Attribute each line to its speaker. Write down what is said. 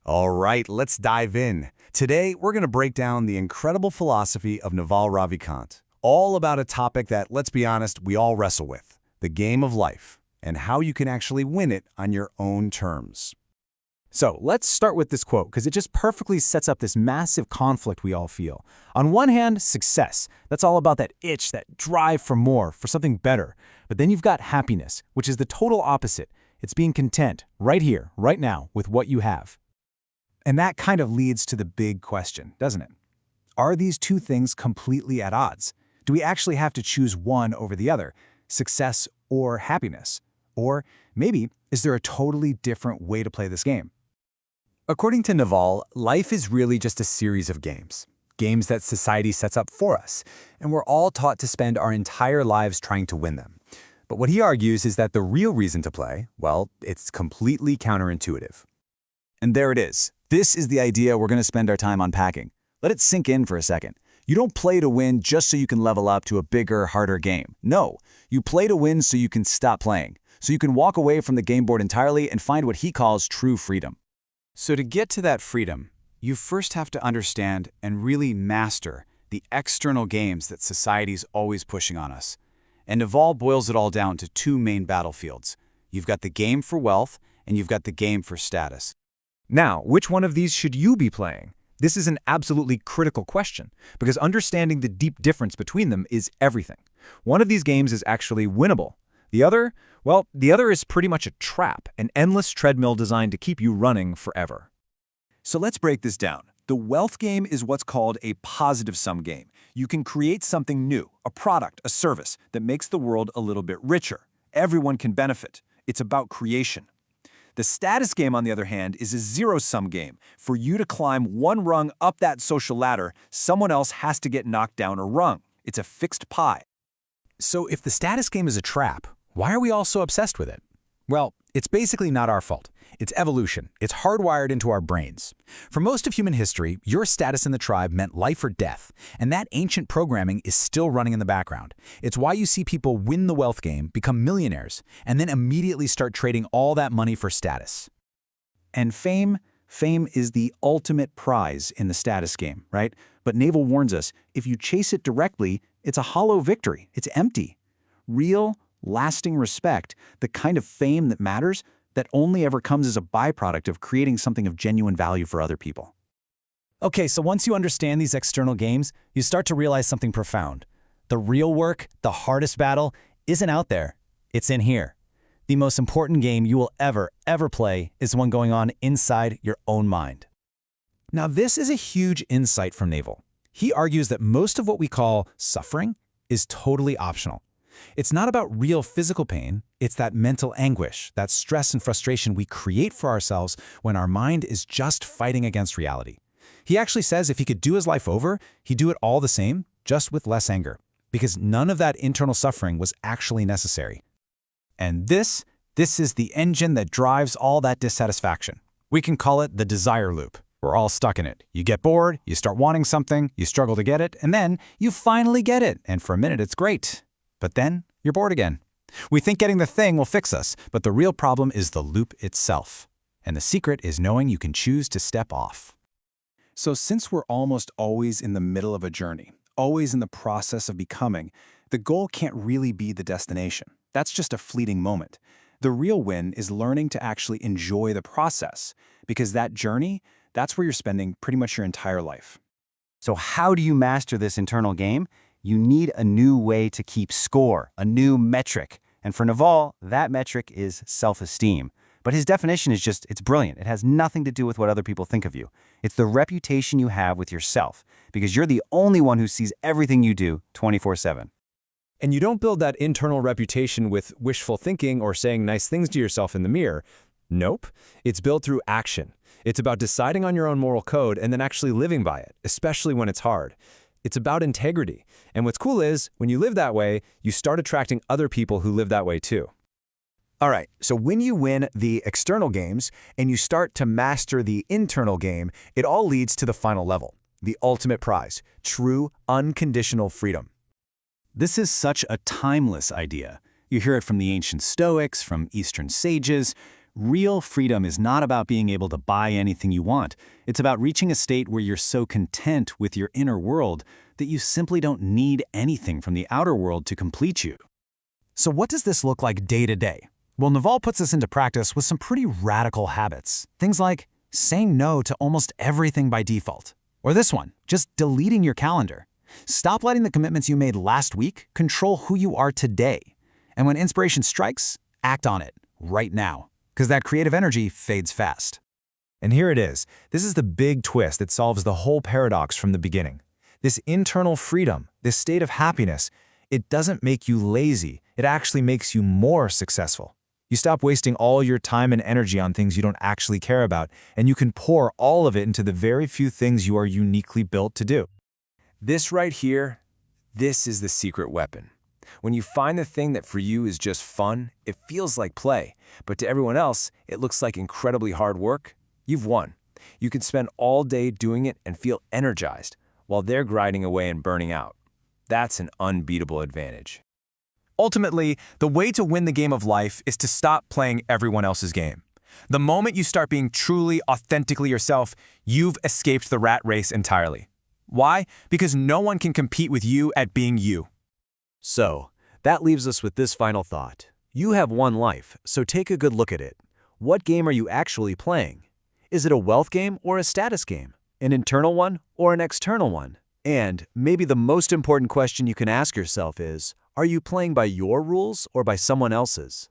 Speaker 1: All right, let's dive in. Today, we're going to break down the incredible philosophy of Naval Ravikant, all about a topic that, let's be honest, we all wrestle with, the game of life, and how you can actually win it on your own terms.
Speaker 2: So let's start with this quote because it just perfectly sets up this massive conflict we all feel. On one hand, success. That's all about that itch, that drive for more, for something better. But then you've got happiness, which is the total opposite. It's being content, right here, right now, with what you have.
Speaker 3: And that kind of leads to the big question, doesn't it? Are these two things completely at odds? Do we actually have to choose one over the other, success or happiness? Or maybe, is there a totally different way to play this game?
Speaker 2: According to Naval, life is really just a series of games. Games that society sets up for us, and we're all taught to spend our entire lives trying to win them. But what he argues is that the real reason to play, well, it's completely counterintuitive.
Speaker 4: And there it is. This is the idea we're going to spend our time unpacking. Let it sink in for a second. You don't play to win just so you can level up to a bigger, harder game. No, you play to win so you can stop playing, so you can walk away from the game board entirely and find what he calls true freedom.
Speaker 3: So to get to that freedom, you first have to understand and really master the external games that society's always pushing on us. And Naval boils it all down to two main battlefields. You've got the game for wealth, and you've got the game for status.
Speaker 2: Now, which one of these should you be playing? This is an absolutely critical question, because understanding the deep difference between them is everything. One of these games is actually winnable. The other, well, the other is pretty much a trap, an endless treadmill designed to keep you running forever.
Speaker 4: So let's break this down. The wealth game is what's called a positive-sum game. You can create something new, a product, a service, that makes the world a little bit richer. Everyone can benefit. It's about creation. The status game, on the other hand, is a zero-sum game. For you to climb one rung up that social ladder, someone else has to get knocked down a rung. It's a fixed pie.
Speaker 2: So if the status game is a trap, why are we all so obsessed with it? Well, it's basically not our fault. It's evolution. It's hardwired into our brains. For most of human history, your status in the tribe meant life or death, and that ancient programming is still running in the background. It's why you see people win the wealth game, become millionaires, and then immediately start trading all that money for status.
Speaker 4: And fame is the ultimate prize in the status game, right? But Naval warns us, if you chase it directly, it's a hollow victory. It's empty. Real, lasting respect, the kind of fame that matters, that only ever comes as a byproduct of creating something of genuine value for other people.
Speaker 2: Okay, so once you understand these external games, you start to realize something profound. The real work, the hardest battle, isn't out there. It's in here. The most important game you will ever play is one going on inside your own mind. Now, this is a huge insight from Naval. He argues that most of what we call suffering is totally optional. It's not about real physical pain, it's that mental anguish, that stress and frustration we create for ourselves when our mind is just fighting against reality. He actually says if he could do his life over, he'd do it all the same, just with less anger, because none of that internal suffering was actually necessary. And this is the engine that drives all that dissatisfaction. We can call it the desire loop. We're all stuck in it. You get bored, you start wanting something, you struggle to get it, and then you finally get it, and for a minute it's great. But then you're bored again. We think getting the thing will fix us, but the real problem is the loop itself. And the secret is knowing you can choose to step off.
Speaker 3: So since we're almost always in the middle of a journey, always in the process of becoming, the goal can't really be the destination. That's just a fleeting moment. The real win is learning to actually enjoy the process, because that journey, that's where you're spending pretty much your entire life.
Speaker 5: So how do you master this internal game? You need a new way to keep score, a new metric. And for Naval, that metric is self-esteem. But his definition is it's brilliant. It has nothing to do with what other people think of you. It's the reputation you have with yourself, because you're the only one who sees everything you do 24/7.
Speaker 2: And you don't build that internal reputation with wishful thinking or saying nice things to yourself in the mirror. Nope. It's built through action. It's about deciding on your own moral code and then actually living by it, especially when it's hard. It's about integrity. And what's cool is, when you live that way, you start attracting other people who live that way too.
Speaker 1: All right, so when you win the external games and you start to master the internal game, it all leads to the final level, the ultimate prize, true, unconditional freedom.
Speaker 4: This is such a timeless idea. You hear it from the ancient Stoics, from Eastern sages.
Speaker 2: Real freedom is not about being able to buy anything you want. It's about reaching a state where you're so content with your inner world that you simply don't need anything from the outer world to complete you.
Speaker 3: So what does this look like day to day? Well, Naval puts this into practice with some pretty radical habits. Things like saying no to almost everything by default. Or this one, just deleting your calendar. Stop letting the commitments you made last week control who you are today. And when inspiration strikes, act on it right now, because that creative energy fades fast.
Speaker 6: And here it is. This is the big twist that solves the whole paradox from the beginning. This internal freedom, this state of happiness, it doesn't make you lazy. It actually makes you more successful. You stop wasting all your time and energy on things you don't actually care about, and you can pour all of it into the very few things you are uniquely built to do.
Speaker 4: This right here, this is the secret weapon. When you find the thing that for you is just fun, it feels like play, but to everyone else, it looks like incredibly hard work, you've won. You can spend all day doing it and feel energized, while they're grinding away and burning out. That's an unbeatable advantage.
Speaker 6: Ultimately, the way to win the game of life is to stop playing everyone else's game. The moment you start being truly, authentically yourself, you've escaped the rat race entirely. Why? Because no one can compete with you at being you.
Speaker 1: So, that leaves us with this final thought. You have one life, so take a good look at it. What game are you actually playing? Is it a wealth game or a status game? An internal one or an external one? And maybe the most important question you can ask yourself is, are you playing by your rules or by someone else's?